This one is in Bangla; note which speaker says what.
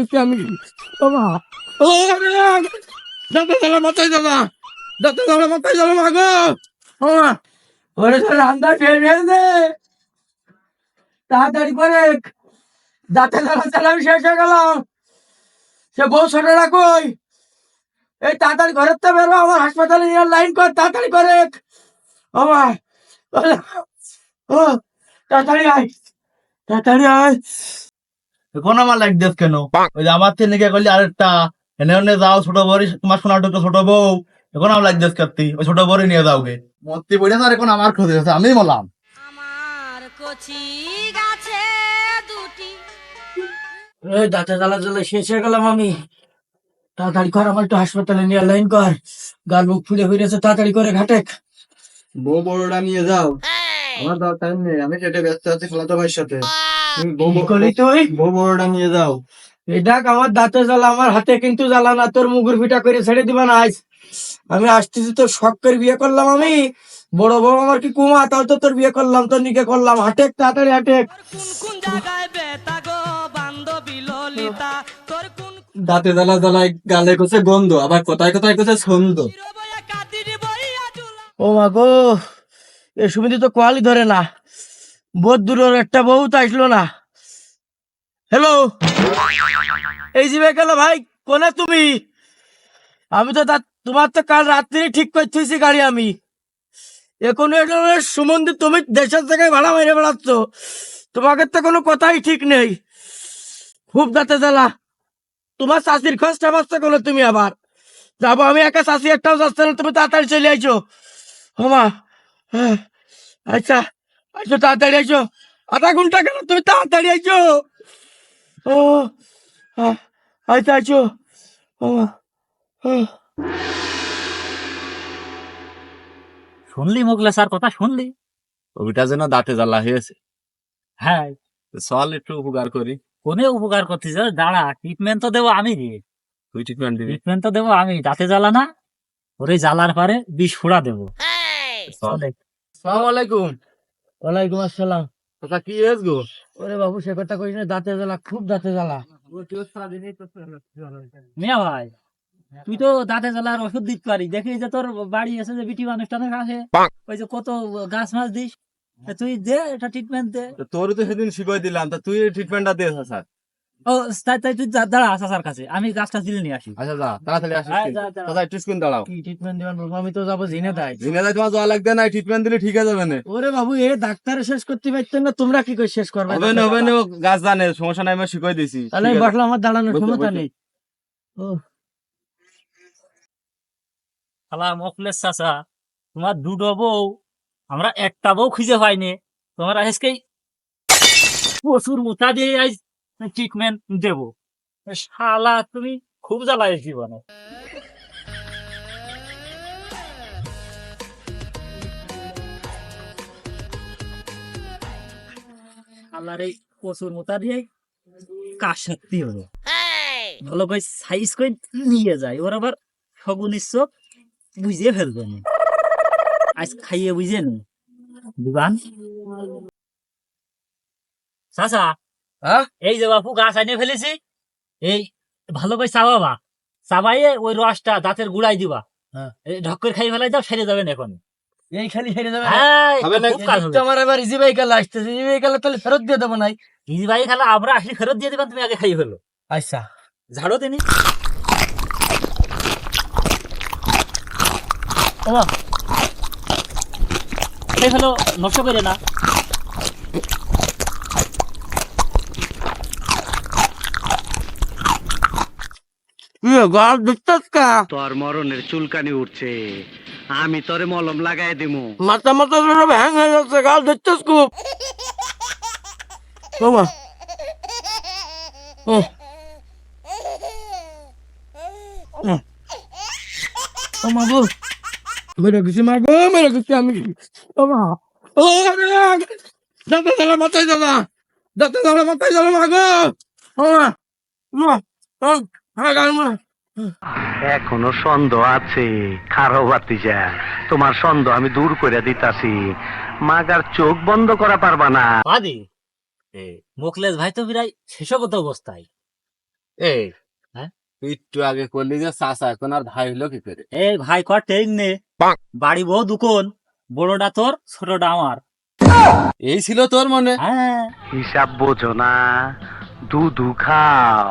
Speaker 1: দিচ্ছি আমি বাবা ও দাঁতে জ্বালা মাথায় জ্বালা দাঁতে জ্বালা মাথায় জ্বালা মাগো ওরে রান্না টেনে তাড়াতাড়ি করে দাঁতে জ্বালা জ্বালা আমি শেষ হয়ে গেলাম সে বউ ছোটরা কই এই তাড়াতাড়ি ঘরের তো বেরো আমার হাসপাতালে নিয়ে লাইন কর তাড়াতাড়ি করে আমার ও তাড়াতাড়ি আয় তাড়াতাড়ি আয়
Speaker 2: এখন আমার লাইক দেখ কেন ওই যে আমার থেকে করলি আরেকটা এনে এনে যাও ছোট বড়ি তোমার সোনার টুকরো ছোট বউ এখন আমার লাইক দেখ করতি ওই ছোট বড়ি নিয়ে যাও গে মরতে পড়ে না এখন আমার ক্ষতি হয়েছে আমি বললাম
Speaker 3: আমার কচি গাছে দুটি
Speaker 1: এই দাঁতে জ্বালা জ্বালা শেষ হয়ে গেলাম আমি তাড়াতাড়ি কর আমার একটু হাসপাতালে নিয়ে লাইন কর গাল মুখ ফুলে ফিরেছে তাড়াতাড়ি করে ঘাটে
Speaker 2: বউ বড়টা নিয়ে যাও আমার দাও টাইম নেই আমি যেটা ব্যস্ত আছি খালাতো ভাইয়ের সাথে তুমি বউ বড়টা নিয়ে যাও
Speaker 1: এই দেখ আমার দাঁতে জ্বালা আমার হাতে কিন্তু জ্বালা না তোর মুগুর পিঠা করে ছেড়ে দিবা না আজ আমি আসতেছি তোর শখ করে বিয়ে করলাম আমি বড় বউ আমার কি কুমা তাও তো তোর বিয়ে করলাম তোর নিকে করলাম হাটেক তাড়াতাড়ি হাটেক
Speaker 3: কোন কোন জায়গায় বেতা গো বান্ধবী ললিতা তোর কোন
Speaker 1: দাঁতে জ্বালা জ্বালায় গালে কোসে গন্ধ আবার কোথায় কোথায় কোসে ছন্দ
Speaker 3: বইয়া কাটির বইয়া জুলা
Speaker 1: ও মা গো এ সুবিধি তো কোয়ালি ধরে না বহুত দূরের একটা বউ তো আসলো না হ্যালো এই জিবে গেল ভাই কোনে তুমি আমি তো তোমার তো কাল রাত্রি ঠিক করতেছি গাড়ি আমি এখন সুমন্দির তুমি দেশের থেকে ভাড়া মেরে বেড়াচ্ছ তোমাকে তো কোনো কথাই ঠিক নেই খুব দাঁতে জ্বালা তোমার চাষির খোঁজটা বাঁচতে গেলো তুমি আবার যাবো আমি একা চাষি একটাও যাচ্ছে না তুমি তাড়াতাড়ি চলে আইছো হোমা আচ্ছা আইসো তাড়াতাড়ি আইসো আধা ঘন্টা কেন তুমি তাড়াতাড়ি আইসো ও আচ্ছা আইসো হোমা
Speaker 4: শুনলি মোগলে স্যার কথা শুনলি?
Speaker 2: ওইটা যেন দাঁতে জ্বালা হয়েছে
Speaker 4: হ্যাঁ,
Speaker 2: চল একটু উপকার করি
Speaker 4: কোনে উপকার করছিস? দাঁড়া, ট্রিটমেন্ট তো দেবো আমি রে।
Speaker 2: তুই ট্রিটমেন্ট দিবি
Speaker 4: ট্রিটমেন্ট তো দেবো আমি, দাঁতে জ্বালা না, ওরে জ্বালার পারে বিষ ফোড়া দেবো।
Speaker 2: সালাম আলাইকুম
Speaker 1: ওয়ালাইকুম আসসালাম
Speaker 2: কথা কি হয়েছ গো
Speaker 1: ওরে বাবু সে কথা কইস না দাঁতে জ্বালা খুব দাঁতে জ্বালা
Speaker 4: মিয়া ভাই, তুই তো দাঁতে জ্বালার ওষুধ দিতে পারি, দেখি যে তোর বাড়ি এসে যে বিটি মানুষটানের কাছে ওই যে কত গাছ মাছ দিস, তুই দে এটা ট্রিটমেন্ট দে।
Speaker 2: তোর তো সেদিন শিখাই দিলাম তা তুই ট্রিটমেন্টটা দে স্যার
Speaker 4: ও তাই তাই তুই দাঁড়া আসার কাছে, আমি গাছটা দিলে নিয়ে আসি।
Speaker 2: আচ্ছা যা তাড়াতাড়ি আসিস
Speaker 4: আয়, যা, যা।
Speaker 2: দাদা একটু স্কুল দাঁড়াও
Speaker 1: কি ট্রিটমেন্ট দিবেন বাবু আমি তো যাবো জিনে তাই
Speaker 2: জিনে যাই তোমার যাওয়া লাগবে না ট্রিটমেন্ট দিলে ঠিক হয়ে যাবে না
Speaker 1: ওরে বাবু এ ডাক্তারে শেষ করতে পারতেন না তোমরা কি করে শেষ করবে
Speaker 2: হবে না হবে না ও গাছ জানে সমস্যা নাই আমি শিখাই দিছি
Speaker 1: তাহলে আমি বসলাম আমার দাঁড়ানোর
Speaker 2: বসো,
Speaker 1: ক্ষমতা
Speaker 2: বসো।
Speaker 1: নেই ও
Speaker 4: শালা মোখলেস চাচা, তোমার দুটো বউ, আমরা একটা বউ খুঁজে পাইনি, তোমার আজকে প্রচুর মোটা দিয়ে আজ ট্রিটমেন্ট দেবো। শালা তুমি খুব জ্বালাই জীবনে। শালার এই প্রচুর মোটা দিয়ে কাজ সত্যি হলো ভালো করে সাইজ করে নিয়ে যায়, ওর আবার শগুনির চোখ বুঝিয়ে ফেলবে না, আজ খাইয়ে বুঝে নি দিবান। চাচা
Speaker 1: হ্যাঁ
Speaker 4: এই যে বাপু গাছ আনিয়ে ফেলেছি, এই ভালো করে চাবাবা, চাবাইয়ে ওই রসটা দাঁতের গুড়াই দিবা,
Speaker 1: হ্যাঁ।
Speaker 4: এই ঢক করে খাই ফেলাই দাও, সেরে যাবেন এখন।
Speaker 1: এই খালি হেরে যাবে
Speaker 4: হ্যাঁ,
Speaker 2: হবে না,
Speaker 4: খুব কাজ হবে।
Speaker 1: আমার এবার ইজি বাইকাল আসতেছে ইজি বাইকাল তাহলে ফেরত দিয়ে দেবো নাই
Speaker 4: ইজি ভাই খেলা আমরা আসলে ফেরত দিয়ে দিবেন, তুমি আগে খাই ফেলো,
Speaker 1: আচ্ছা
Speaker 4: ঝাড়ো দিনি।
Speaker 1: ওমা
Speaker 4: খাই ফেলো, নষ্ট করে না।
Speaker 1: গাল দেখতেছ কা
Speaker 5: তোর মরণের চুলকানি উঠছে, আমি তোরে মলম লাগাই দিমু।
Speaker 1: মাথা মাথা সব হ্যাং হয়ে যাচ্ছে গাল দেখতেছ খুব ওমা ও ওমা গো মেরে গেছি মা গো মেরে গেছি আমি ওমা ও দাঁতে জ্বালা মাথায় জ্বালা দাঁতে জ্বালা মাথায় জ্বালা মা গো ওমা মা হ্যাঁ গাল মা
Speaker 5: এখনো সন্দেহ আছে, খারো বাতিজা, তোমার সন্দেহ আমি দূর করে দিতাছি। মাগার চোখ বন্ধ করা পারবা না।
Speaker 4: বাদি মোকলেশ ভাই তো প্রায় শেষগত অবস্থায়,
Speaker 6: এই তুই একটু আগে করলি যে চাচা এখন আর ভাই হলো কি করে?
Speaker 4: এই ভাই কর টেক নে, বাড়ি বউ দুকোন, বড়টা তোর ছোটটা আমার।
Speaker 6: এই ছিল তোর মনে?
Speaker 4: হ্যাঁ
Speaker 5: হিসাব বোঝো না, দুধু খাও।